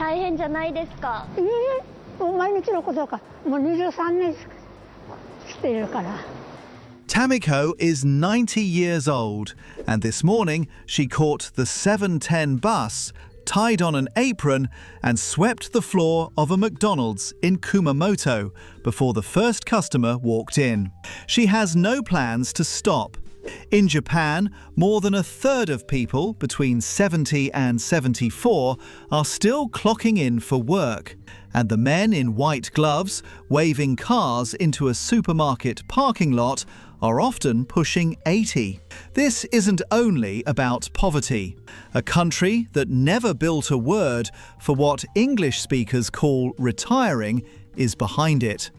大変じゃないですか？いいえ、もう毎日のことか。もう23年しているから。 Tamiko is 90 years old, and this morning she caught the 7:10 bus, tied on an apron, and swept the floor of a McDonald's in Kumamoto before the first customer walked in. She has no plans to stop. In Japan, more than a third of people between 70 and 74 are still clocking in for work, and the men in white gloves waving cars into a supermarket parking lot are often pushing 80. This isn't only about poverty. A country that never built a word for what English speakers call retiring is behind it.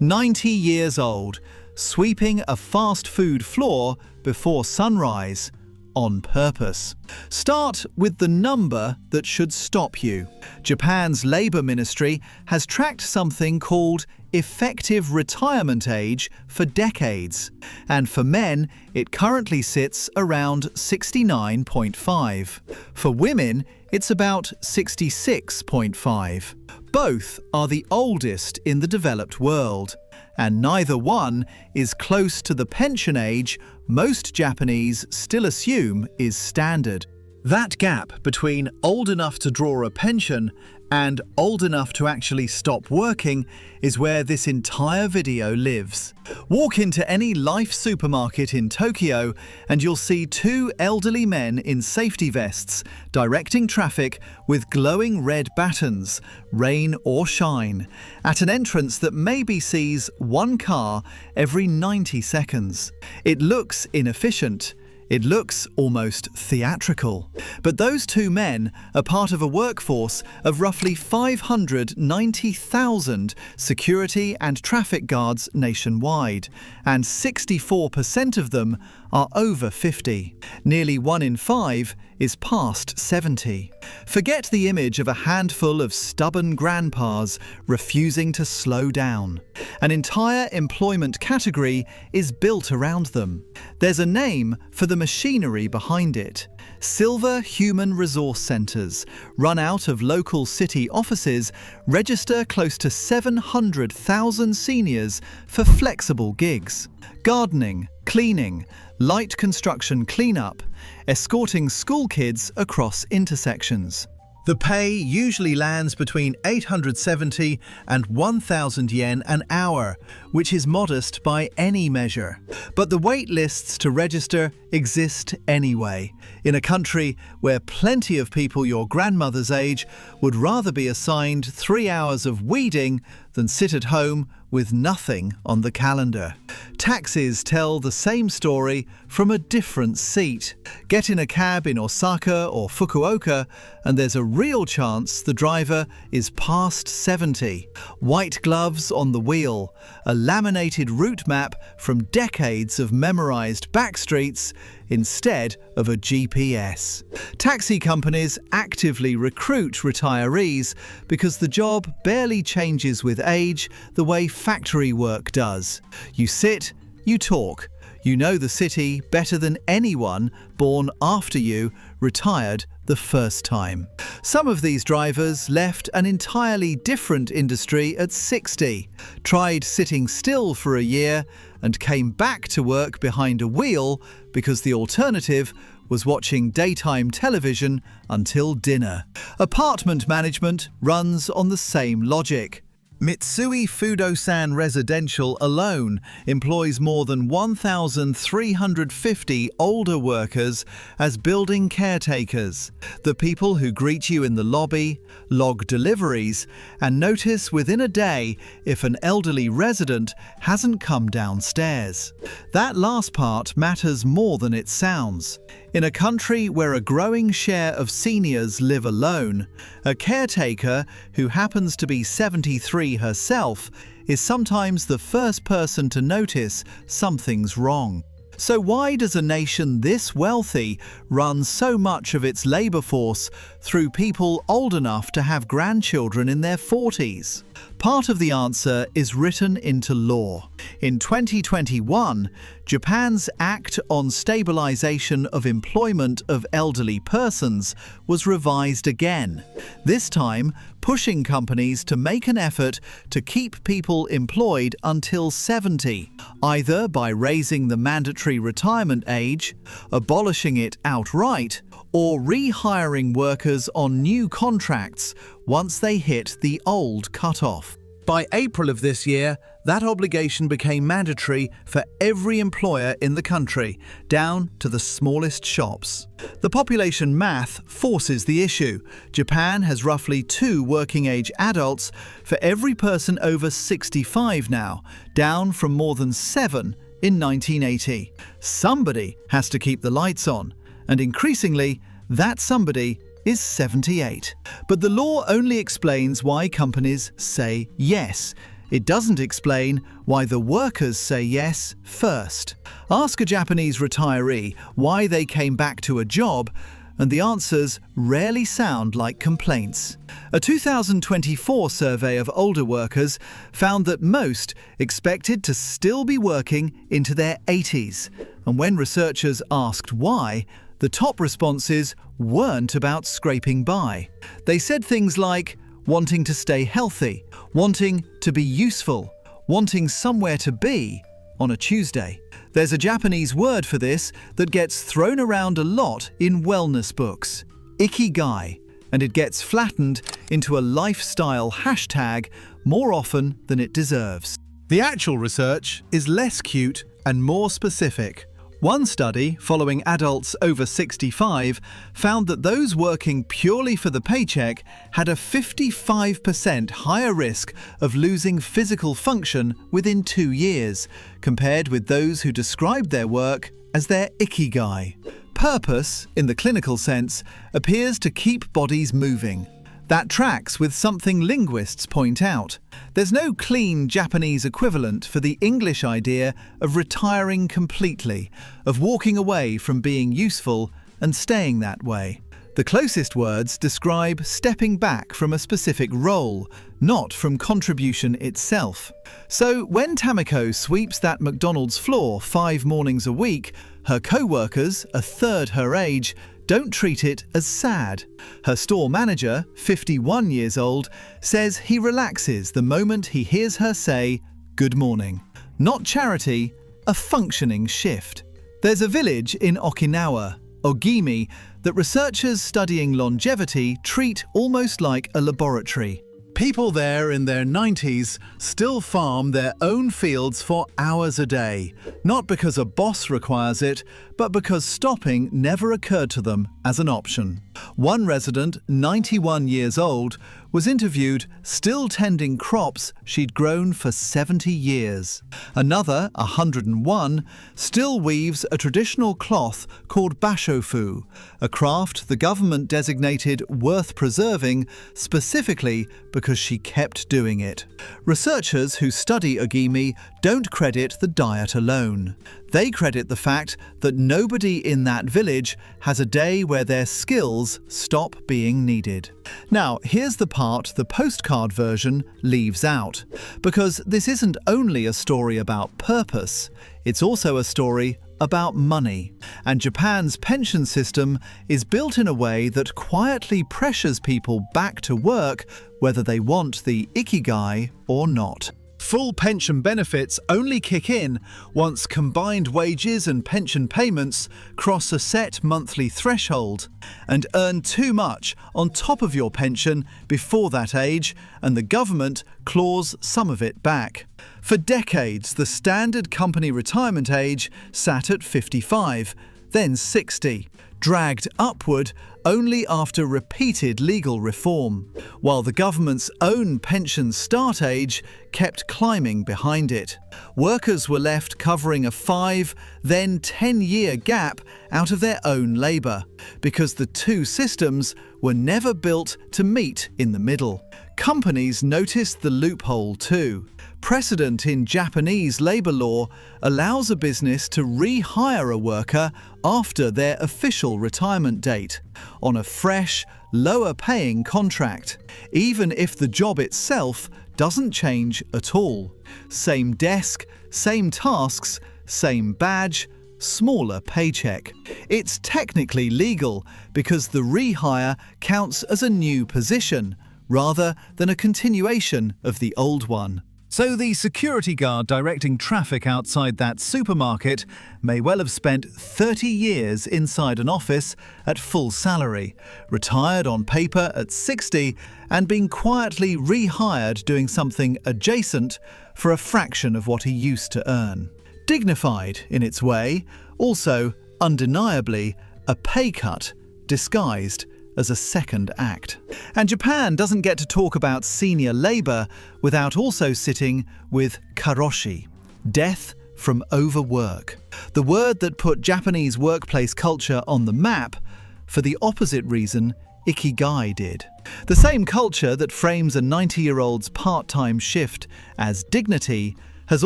90 years old, sweeping a fast food floor before sunrise, on purpose. Start with the number that should stop you. Japan's Labour Ministry has tracked something called effective retirement age for decades, and for men it currently sits around 69.5. For women it's about 66.5. Both are the oldest in the developed world, and neither one is close to the pension age most Japanese still assume is standard. That gap between old enough to draw a pension and old enough to actually stop working is where this entire video lives. Walk into any Life supermarket in Tokyo and you'll see two elderly men in safety vests directing traffic with glowing red batons, rain or shine, at an entrance that maybe sees one car every 90 seconds. It looks inefficient. It looks almost theatrical. But those two men are part of a workforce of roughly 590,000 security and traffic guards nationwide, and 64% of them are over 50. Nearly 1 in 5 is past 70. Forget the image of a handful of stubborn grandpas refusing to slow down. An entire employment category is built around them. There's a name for the machinery behind it. Silver Human Resource Centres, run out of local city offices, register close to 700,000 seniors for flexible gigs. Gardening, cleaning, light construction cleanup, escorting school kids across intersections. The pay usually lands between 870 and 1,000 yen an hour, which is modest by any measure. But the wait lists to register exist anyway, in a country where plenty of people your grandmother's age would rather be assigned 3 hours of weeding than sit at home with nothing on the calendar. Taxis tell the same story from a different seat. Get in a cab in Osaka or Fukuoka and there's a real chance the driver is past 70. White gloves on the wheel, a laminated route map from decades of memorized backstreets instead of a GPS. Taxi companies actively recruit retirees because the job barely changes with age the way factory work does. You sit, you talk. You know the city better than anyone born after you retired the first time. Some of these drivers left an entirely different industry at 60, tried sitting still for a year, and came back to work behind a wheel because the alternative was watching daytime television until dinner. Apartment management runs on the same logic. Mitsui Fudosan Residential alone employs more than 1,350 older workers as building caretakers, the people who greet you in the lobby, log deliveries, and notice within a day if an elderly resident hasn't come downstairs. That last part matters more than it sounds. In a country where a growing share of seniors live alone, a caretaker who happens to be 73 herself is sometimes the first person to notice something's wrong. So why does a nation this wealthy run so much of its labour force through people old enough to have grandchildren in their 40s? Part of the answer is written into law. In 2021, Japan's Act on Stabilization of Employment of Elderly Persons was revised again, this time pushing companies to make an effort to keep people employed until 70, either by raising the mandatory retirement age, abolishing it outright, or rehiring workers on new contracts once they hit the old cutoff. By April of this year, that obligation became mandatory for every employer in the country, down to the smallest shops. The population math forces the issue. Japan has roughly 2 working-age adults for every person over 65 now, down from more than 7 in 1980. Somebody has to keep the lights on, and increasingly, that somebody is 78. But the law only explains why companies say yes. It doesn't explain why the workers say yes first. Ask a Japanese retiree why they came back to a job, and the answers rarely sound like complaints. A 2024 survey of older workers found that most expected to still be working into their 80s, and when researchers asked why, the top responses weren't about scraping by. They said things like wanting to stay healthy, wanting to be useful, wanting somewhere to be on a Tuesday. There's a Japanese word for this that gets thrown around a lot in wellness books, ikigai, and it gets flattened into a lifestyle hashtag more often than it deserves. The actual research is less cute and more specific. One study, following adults over 65, found that those working purely for the paycheck had a 55% higher risk of losing physical function within 2 years, compared with those who described their work as their ikigai. Purpose, in the clinical sense, appears to keep bodies moving. That tracks with something linguists point out. There's no clean Japanese equivalent for the English idea of retiring completely, of walking away from being useful and staying that way. The closest words describe stepping back from a specific role, not from contribution itself. So when Tamiko sweeps that McDonald's floor 5 mornings a week, her co-workers, a third her age, don't treat it as sad. Her store manager, 51 years old, says he relaxes the moment he hears her say, "Good morning." Not charity, a functioning shift. There's a village in Okinawa, Ogimi, that researchers studying longevity treat almost like a laboratory. People there in their 90s still farm their own fields for hours a day, not because a boss requires it, but because stopping never occurred to them as an option. One resident, 91 years old, was interviewed still tending crops she'd grown for 70 years. Another, 101, still weaves a traditional cloth called bashofu, a craft the government designated worth preserving specifically because she kept doing it. Researchers who study Ogimi don't credit the diet alone. They credit the fact that nobody in that village has a day where their skills stop being needed. Now, here's the part the postcard version leaves out, because this isn't only a story about purpose, it's also a story about money. And Japan's pension system is built in a way that quietly pressures people back to work whether they want the ikigai or not. Full pension benefits only kick in once combined wages and pension payments cross a set monthly threshold, and earn too much on top of your pension before that age, and the government claws some of it back. For decades, the standard company retirement age sat at 55, then 60, dragged upward only after repeated legal reform, while the government's own pension start age kept climbing behind it. Workers were left covering a 5, then 10-year gap out of their own labour, because the two systems were never built to meet in the middle. Companies noticed the loophole too. Precedent in Japanese labor law allows a business to rehire a worker after their official retirement date on a fresh, lower-paying contract, even if the job itself doesn't change at all. Same desk, same tasks, same badge, smaller paycheck. It's technically legal because the rehire counts as a new position rather than a continuation of the old one. So the security guard directing traffic outside that supermarket may well have spent 30 years inside an office at full salary, retired on paper at 60 and being quietly rehired doing something adjacent for a fraction of what he used to earn. Dignified in its way, also undeniably a pay cut disguised as a second act. And Japan doesn't get to talk about senior labor without also sitting with karoshi, death from overwork, the word that put Japanese workplace culture on the map for the opposite reason ikigai did. The same culture that frames a 90-year-old's part-time shift as dignity has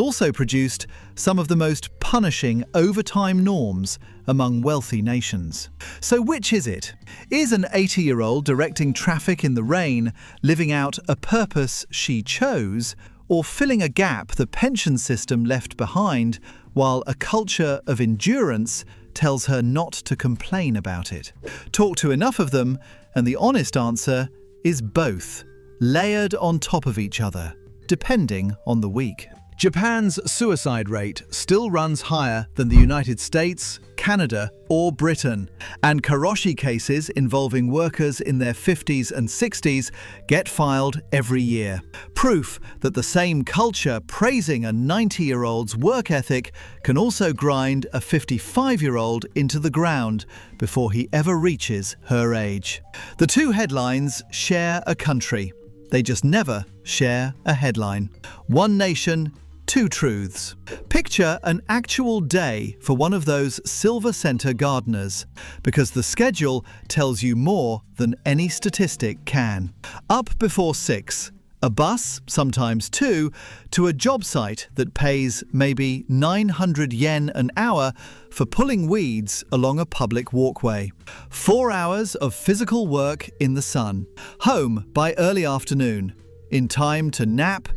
also produced some of the most punishing overtime norms among wealthy nations. So which is it? Is an 80-year-old directing traffic in the rain living out a purpose she chose, or filling a gap the pension system left behind while a culture of endurance tells her not to complain about it? Talk to enough of them and the honest answer is both, layered on top of each other, depending on the week. Japan's suicide rate still runs higher than the United States, Canada, or Britain, and karoshi cases involving workers in their 50s and 60s get filed every year. Proof that the same culture praising a 90-year-old's work ethic can also grind a 55-year-old into the ground before he ever reaches her age. The two headlines share a country. They just never share a headline. One nation, two truths. Picture an actual day for one of those silver center gardeners, because the schedule tells you more than any statistic can. Up before 6, a bus, sometimes 2, to a job site that pays maybe 900 yen an hour for pulling weeds along a public walkway. 4 hours of physical work in the sun. Home by early afternoon, in time to nap,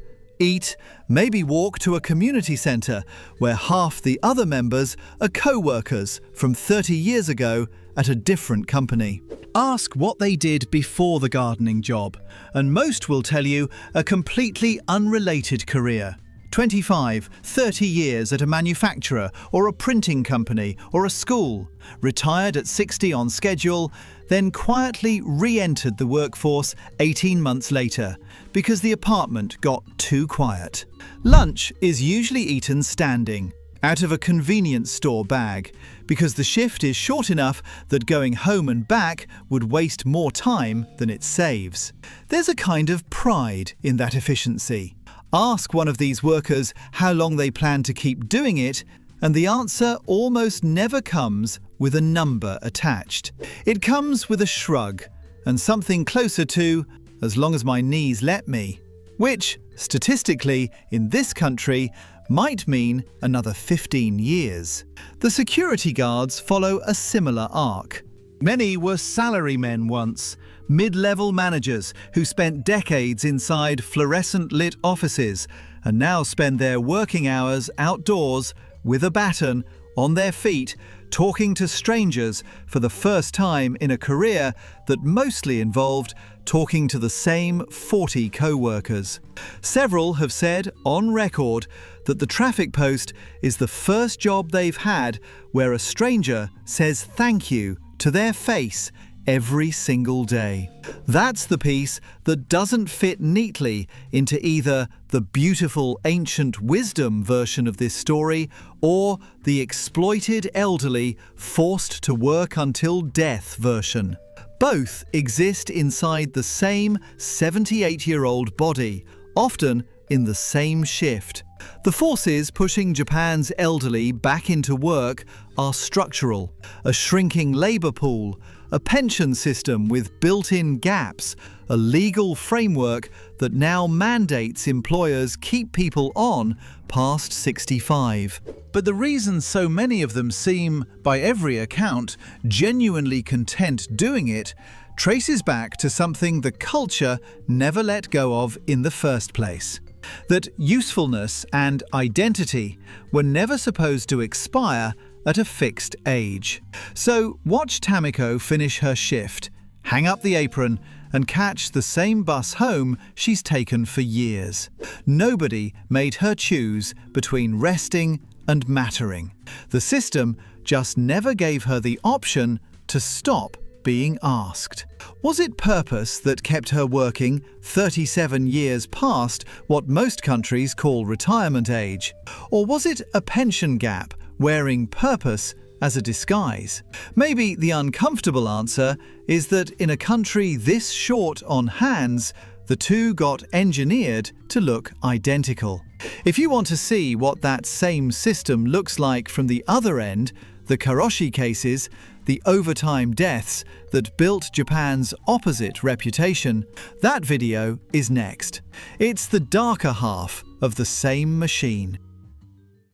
eat, maybe walk to a community centre where half the other members are co-workers from 30 years ago at a different company. Ask what they did before the gardening job, and most will tell you a completely unrelated career. 25, 30 years at a manufacturer or a printing company or a school, retired at 60 on schedule, then quietly re-entered the workforce 18 months later because the apartment got too quiet. Lunch is usually eaten standing, out of a convenience store bag, because the shift is short enough that going home and back would waste more time than it saves. There's a kind of pride in that efficiency. Ask one of these workers how long they plan to keep doing it, and the answer almost never comes with a number attached. It comes with a shrug, and something closer to, as long as my knees let me, which, statistically, in this country, might mean another 15 years. The security guards follow a similar arc. Many were salarymen once, mid-level managers who spent decades inside fluorescent-lit offices and now spend their working hours outdoors with a baton, on their feet, talking to strangers for the first time in a career that mostly involved talking to the same 40 co-workers. Several have said, on record, that the traffic post is the first job they've had where a stranger says thank you to their face every single day. That's the piece that doesn't fit neatly into either the beautiful ancient wisdom version of this story or the exploited elderly forced to work until death version. Both exist inside the same 78-year-old body, often in the same shift. The forces pushing Japan's elderly back into work are structural: a shrinking labour pool, a pension system with built-in gaps, a legal framework that now mandates employers keep people on past 65. But the reason so many of them seem, by every account, genuinely content doing it traces back to something the culture never let go of in the first place. That usefulness and identity were never supposed to expire at a fixed age. So watch Tamiko finish her shift, hang up the apron, and catch the same bus home she's taken for years. Nobody made her choose between resting and mattering. The system just never gave her the option to stop being asked. Was it purpose that kept her working 37 years past what most countries call retirement age? Or was it a pension gap wearing purpose as a disguise? Maybe the uncomfortable answer is that in a country this short on hands, the two got engineered to look identical. If you want to see what that same system looks like from the other end, the karoshi cases, the overtime deaths that built Japan's opposite reputation, that video is next. It's the darker half of the same machine.